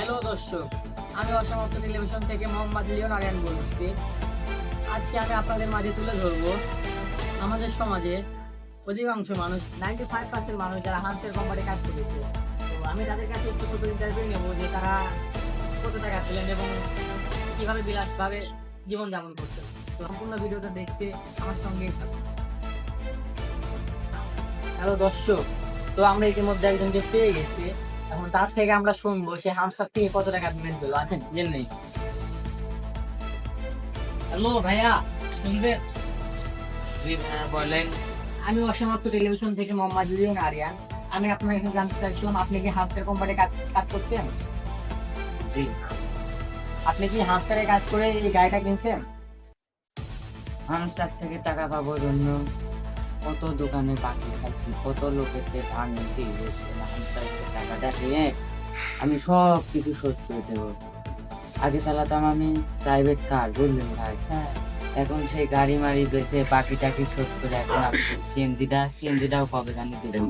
Hello দর্শক, আমি অসমাপ্ত টেলিভিশন থেকে মোহাম্মদ লিওন আরিয়ান বলছি। আজকে আমি আপনাদের মাঝে তুলে ধরবো আমাদের সমাজে অধিকাংশ মানুষ 95% মানুষ যারা হান্সের কোম্পানি কাজ করেছে। তো আমি তাদের কাছে একটু ছোট ইন্টারভিউ নেব যে তারা কত টাকা পেলেন এবং কিভাবে বিলাসভাবে জীবনযাপন করতেন। তো সম্পূর্ণ ভিডিওটা দেখতে আমার সঙ্গেই থাকুন। হ্যালো দর্শক, তো আমরা ইতিমধ্যে একজনকে পেয়ে গেছি। এখন তার থেকে আমরা শুনবো সে হামস্টার থেকে কত টাকা পেমেন্ট পেলো। আছেন জেনে। হ্যালো ভাইয়া, শুনবেন? জি ভাইয়া বলেন। আমি অসমাপ্ত টেলিভিশন থেকে মোহাম্মদ লিওন আরিয়ান। আমি আপনার কাছে জানতে চাইছিলাম, আপনি কি হামস্টার কোম্পানি কাজ করছেন? জি আপনি কি হামস্টারে কাজ করে এই গাড়িটা কিনছেন? হামস্টার থেকে টাকা পাবো জন্য কত দোকানে বাকি খাইছি, কত লোকের ধার নিয়েছি যে হামস্টার টাকাটা নিয়ে আমি সব কিছু শোধ করে দেবো। আগে চালাতাম আমি প্রাইভেট কার, বুঝলেন ভাই। হ্যাঁ। এখন সেই গাড়ি মারি বেঁচে বাকি টাকি শোধ করে এখন আমি সিএনজিটাও কবে জানি দেবো।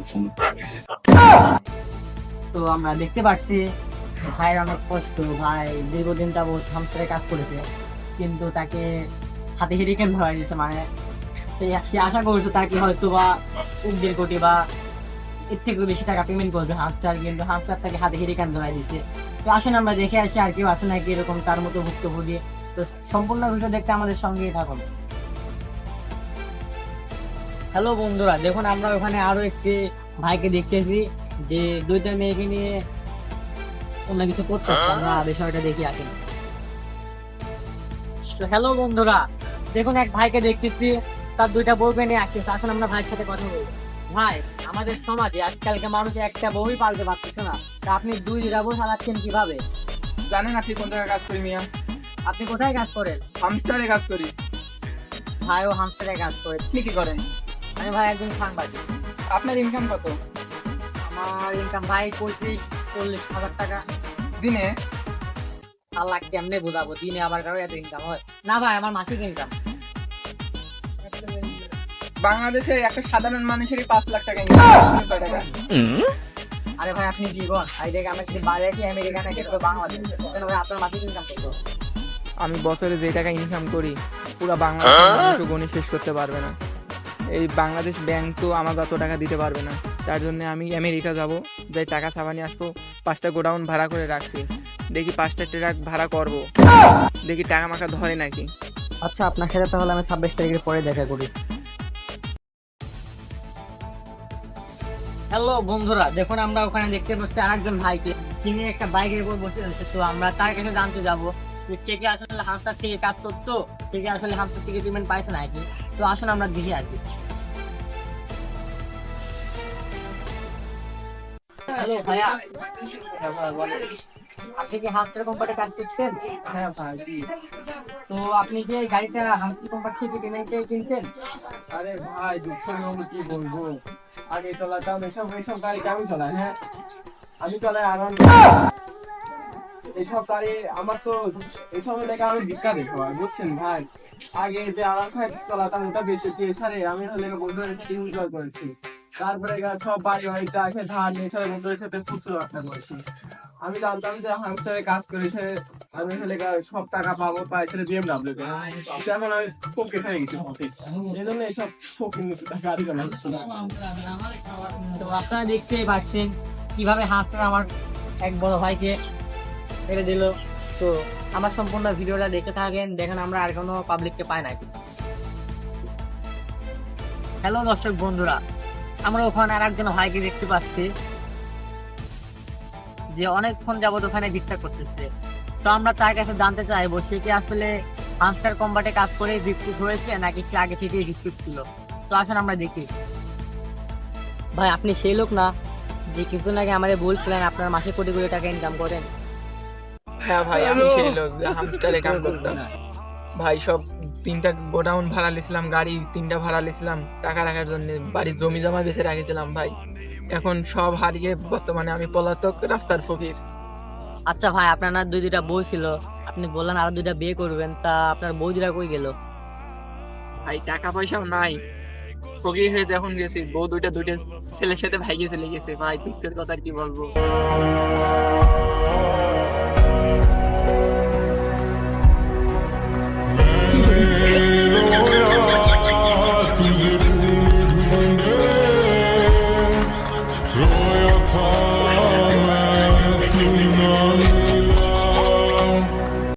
তো আমরা দেখতে পাচ্ছি ভাইয়ের অনেক কষ্ট। ভাই দীর্ঘদিন যাবৎ হামস্টারে কাজ করেছে, কিন্তু তাকে হাতে হেরিকেন ধরা দিয়েছে। মানে সে আশা করছে তাকে হয়তো বা 1.5 কোটি বা এর থেকে বেশি টাকা পেমেন্ট করবে হামস্টার, কিন্তু হামস্টার তাকে হাতে হেরিকেন ধরাই দিয়েছে। তো আসুন আমরা দেখে আসি আর কেউ আছে নাকি এরকম তার মতো ভুক্তভোগী। তো সম্পূর্ণ ভিডিও দেখতে আমাদের সঙ্গেই থাকুন। হ্যালো বন্ধুরা, দেখুন আমরা ওখানে আরো একটি ভাইকে দেখতেছি যে দুইটা মেয়েকে নিয়ে অন্য কিছু করতেছে। আমরা বিষয়টা দেখি আসেন। হ্যালো বন্ধুরা, দেখুন এক ভাইকে দেখতেছি তার দুইটা বউকে নিয়ে আসতেছে। এখন আমরা ভাইয়ের সাথে কথা বলবো। ভাই, আমাদের সমাজে আজকালকে মানুষ একটা বউই পালতে পারতেছে না, তা আপনি দুইটা বউ চালাচ্ছেন কিভাবে? জানেন আপনি কোন জায়গায় কাজ করি মিয়া? আপনি কোথায় কাজ করেন? হামস্টারে কাজ করি। ভাইও হামস্টারে কাজ করে। আপনি কি করেন? আমি ভাই একজন সাংবাদিক। আপনার ইনকাম কত আমার ইনকাম ভাই 35-40 হাজার টাকা দিনে? আল্লাহ কেমনে বোঝাবো, দিনে আবার কারো এত ইনকাম হয় না ভাই, আমার মাসিক ইনকাম। বাংলাদেশে একটা সাধারণ মানুষেরই 5 লাখ টাকা ইনকাম। কয় টাকা? আরে ভাই আপনি জীবন আই দেখে আমি যদি বাইরে কি আমেরিকা নাকি বাংলাদেশ, কেন ভাই আপনার মাসিক ইনকাম কত? আমি বছরে যে টাকা ইনকাম করি পুরো বাংলাদেশের মানুষও গণে শেষ করতে পারবে না। এই বাংলাদেশ ব্যাংক তো আমাকে অত টাকা দিতে পারবে না, তার জন্য আমি আমেরিকা যাব, যাই টাকা ছাপানি আসবো। 5টা গোডাউন ভাড়া করে রাখছি, দেখি 5টা ট্রাক ভাড়া করব, দেখি টাকা মাখা ধরে নাকি। আচ্ছা, আপনার সাথে তাহলে আমি 26 তারিখের পরে দেখা করি। হ্যালো বন্ধুরা, দেখুন আমরা ওখানে দেখতে পাচ্ছি আরেকজন ভাইকে, তিনি একটা বাইকের উপর বসে রয়েছে। তো আমরা তার কাছে জানতে যাবো সে কি আসলে হামস্টার থেকে কাজ করতো, সে কি আসলে হামস্টার থেকে পেমেন্ট পাইছে নাকি। তো আসুন আমরা দেখে আসি। হ্যালো ভাইয়া, আপনি কি হামস্টার কোম্পানি কাজ করছেন? হ্যাঁ ভাই। তো আপনি কি এই গাড়িটা হামস্টার কোম্পানি থেকে পেমেন্ট চেয়ে কিনছেন? আরে ভাই দুঃখ আমি কি বলবো, আগে চালাতাম এসব গাড়ি কেমন চালায়? হ্যাঁ আমি চালাই আরাম। এসব গাড়ি আমার তো এসব লেগে আমি ভিক্ষা দেখো বুঝছেন ভাই। আগে যে আরাম খাই চালাতাম ওটা বেশি পেছারে আমি হলে বন্ধুদের সাথে এনজয় করেছি। তারপরে সব বাড়ি বাড়িতে আসে ধার নিয়ে সবাই বন্ধুদের সাথে ফুসু একটা করেছি। আমি জানতাম যে হামস্টারে কাজ করেছে আমি হলে সব টাকা পাবো, পাইছিল BMW তে। এখন আমি ফকির হয়ে গেছি অফিস, এই জন্য এইসব ফকির গাড়ি চালাচ্ছি। তো আপনারা দেখতেই পাচ্ছেন কিভাবে হামস্টার আমার এক বড় ভাইকে মেরে দিল। তো আমার সম্পূর্ণ ভিডিওটা দেখে থাকেন, দেখেন আমরা আর কোনো পাবলিককে পাই নাকি। হ্যালো দর্শক বন্ধুরা, আমরা ওখানে আর একজন ভাইকে দেখতে পাচ্ছি যে অনেকক্ষণ যাবত ওখানে ভিক্ষা করতেছে। তো আমরা তার কাছে জানতে চাইবো সে কি আসলে হামস্টার কোম্পানিতে কাজ করে ভিক্ষুক হয়েছে নাকি সে আগে থেকেই ভিক্ষুক ছিল। তো আসুন আমরা দেখি। ভাই আপনি সেই লোক না যে কিছুদিন আগে আমাদের বলছিলেন আপনার মাসে কোটি কোটি টাকা ইনকাম করেন? হ্যাঁ ভাই, আমি সেই লোক যে হামস্টারে কাম করতাম। ভাই সব 3টা গোডাউন ভাড়া লিছিলাম, গাড়ি 3টা ভাড়া লিছিলাম টাকা রাখার জন্য, বাড়ির জমি জমা বেঁচে রাখেছিলাম ভাই। এখন সব হারিয়ে বর্তমানে আমি পলাতক, রাস্তার ফকির। আচ্ছা ভাই, আপনার না দুইটা বউ ছিল, আপনি বললেন আরো 2টা বিয়ে করবেন, তা আপনার বউ 2টা কই গেল? ভাই টাকা পয়সাও নাই, ফকির হয়ে যখন গেছি বউ দুইটা ছেলের সাথে ভাইগে চলে গেছে ভাই। দুঃখের কথা আর কি বলবো।